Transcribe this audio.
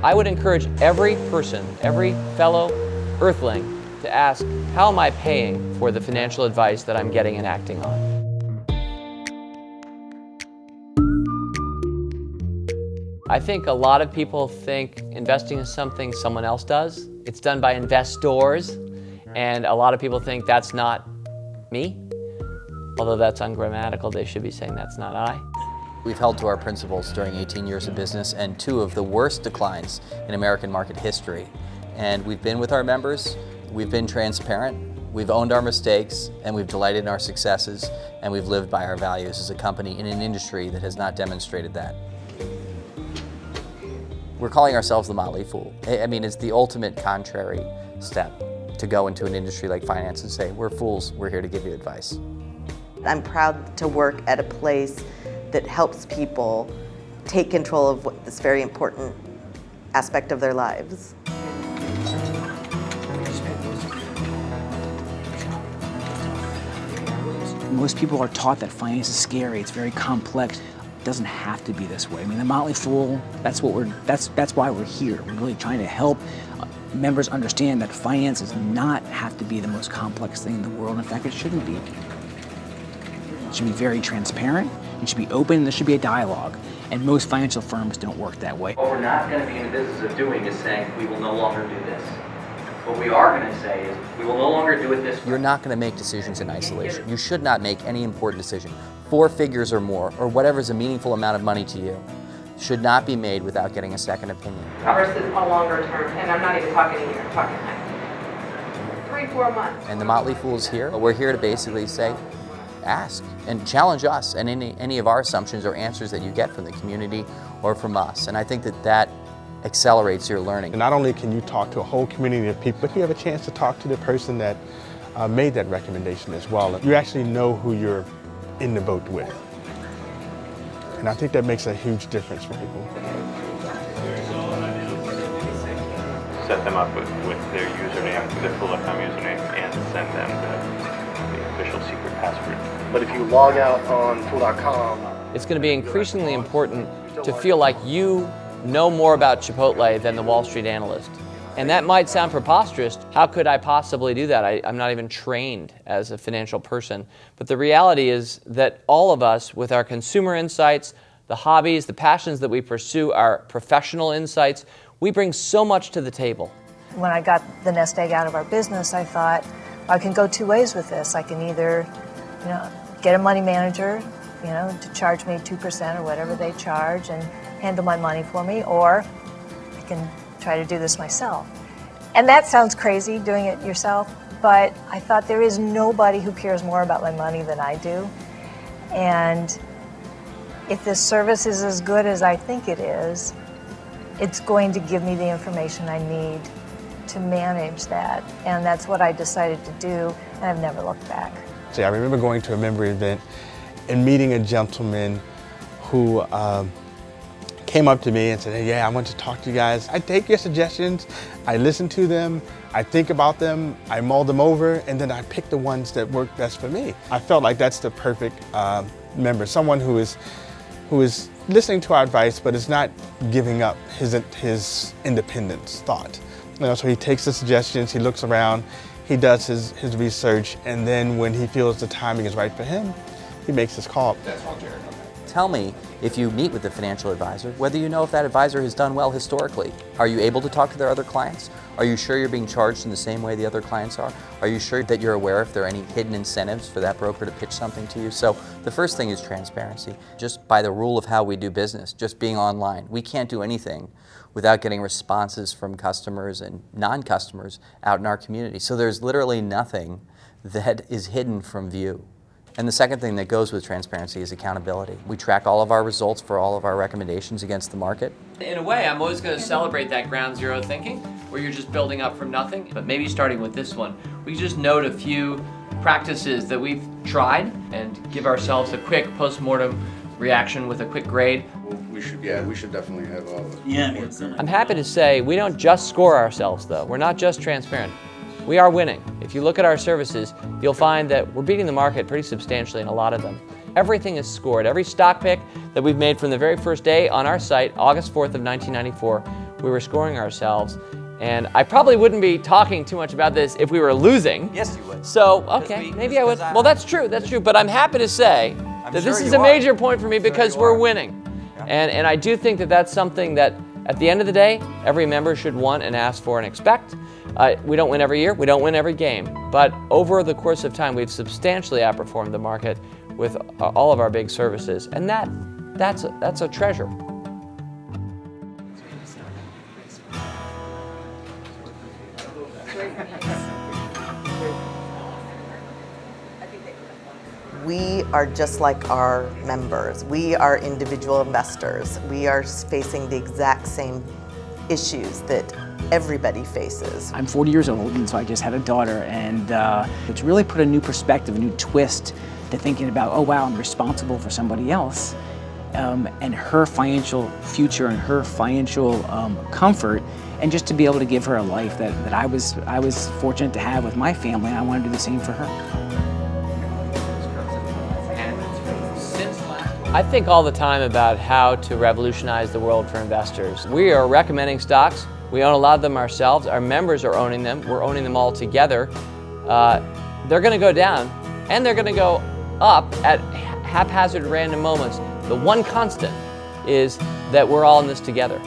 I would encourage every person, every fellow Earthling, to ask, how am I paying for the financial advice that I'm getting and acting on? I think a lot of people think investing is something someone else does. It's done by investors, and a lot of people think that's not me. Although that's ungrammatical, they should be saying that's not I. We've held to our principles during 18 years of business and 2 of the worst declines in American market history. And we've been with our members, we've been transparent, we've owned our mistakes, and we've delighted in our successes, and we've lived by our values as a company in an industry that has not demonstrated that. We're calling ourselves the Motley Fool. I mean, it's the ultimate contrary step to go into an industry like finance and say, we're fools, we're here to give you advice. I'm proud to work at a place that helps people take control of this very important aspect of their lives. Most people are taught that finance is scary, it's very complex. It doesn't have to be this way. I mean, the Motley Fool, that's why we're here. We're really trying to help members understand that finance does not have to be the most complex thing in the world. In fact, it shouldn't be. It should be very transparent, it should be open, there should be a dialogue. And most financial firms don't work that way. What we're not going to be in the business of doing is saying, we will no longer do this. What we are going to say is, we will no longer do it this way. You're not going to make decisions in isolation. You should not make any important decision. 4 figures or more, or whatever is a meaningful amount of money to you, should not be made without getting a second opinion. Versus a longer term, and I'm not even talking a year, I'm talking like 3-4 months. And the Motley Fool is here. We're here to basically say, ask and challenge us and any of our assumptions or answers that you get from the community or from us. And I think that accelerates your learning. And not only can you talk to a whole community of people, but you have a chance to talk to the person that made that recommendation as well. You actually know who you're in the boat with. And I think that makes a huge difference for people. Set them up with their username, their full-account username, and send them the official secret password. But if you log out on Fool.com, it's going to be increasingly important to feel like you know more about Chipotle than the Wall Street analyst. And that might sound preposterous. How could I possibly do that? I'm not even trained as a financial person. But the reality is that all of us, with our consumer insights, the hobbies, the passions that we pursue, our professional insights, we bring so much to the table. When I got the nest egg out of our business, I thought, I can go 2 ways with this. I can either, get a money manager, to charge me 2% or whatever they charge and handle my money for me, or I can try to do this myself. And that sounds crazy, doing it yourself, but I thought there is nobody who cares more about my money than I do. And if this service is as good as I think it is, it's going to give me the information I need to manage that. And that's what I decided to do, and I've never looked back. I remember going to a member event and meeting a gentleman who came up to me and said, hey, yeah, I want to talk to you guys. I take your suggestions, I listen to them, I think about them, I mull them over, and then I pick the ones that work best for me. I felt like that's the perfect member, someone who is listening to our advice, but is not giving up his independence thought. So he takes the suggestions, he looks around, he does his research, and then when he feels the timing is right for him, he makes his call. That's all, Jared. Tell me, if you meet with a financial advisor, whether you know if that advisor has done well historically. Are you able to talk to their other clients? Are you sure you're being charged in the same way the other clients are? Are you sure that you're aware if there are any hidden incentives for that broker to pitch something to you? So the first thing is transparency. Just by the rule of how we do business, just being online, we can't do anything without getting responses from customers and non-customers out in our community. So there's literally nothing that is hidden from view. And the second thing that goes with transparency is accountability. We track all of our results for all of our recommendations against the market. In a way, I'm always going to celebrate that ground zero thinking, where you're just building up from nothing. But maybe starting with this one, we just note a few practices that we've tried and give ourselves a quick post-mortem reaction with a quick grade. We should definitely have all of it. Yeah, I'm happy to say we don't just score ourselves, though. We're not just transparent. We are winning. If you look at our services, you'll find that we're beating the market pretty substantially in a lot of them. Everything is scored. Every stock pick that we've made from the very first day on our site, August 4th of 1994, we were scoring ourselves. And I probably wouldn't be talking too much about this if we were losing. Yes, you would. So, okay, maybe I would. Well, that's true, but I'm happy to say that this is a major point for me because we're winning. And I do think that that's something that, at the end of the day, every member should want and ask for and expect. We don't win every year, we don't win every game, but over the course of time, we've substantially outperformed the market with all of our big services, and that's a treasure. We are just like our members. We are individual investors. We are facing the exact same issues that everybody faces. I'm 40 years old, and so I just had a daughter, and it's really put a new perspective, a new twist to thinking about, oh wow, I'm responsible for somebody else, and her financial future and her financial comfort, and just to be able to give her a life that I was fortunate to have with my family, and I want to do the same for her. I think all the time about how to revolutionize the world for investors. We are recommending stocks. We own a lot of them ourselves. Our members are owning them. We're owning them all together. They're going to go down, and they're going to go up at haphazard random moments. The one constant is that we're all in this together.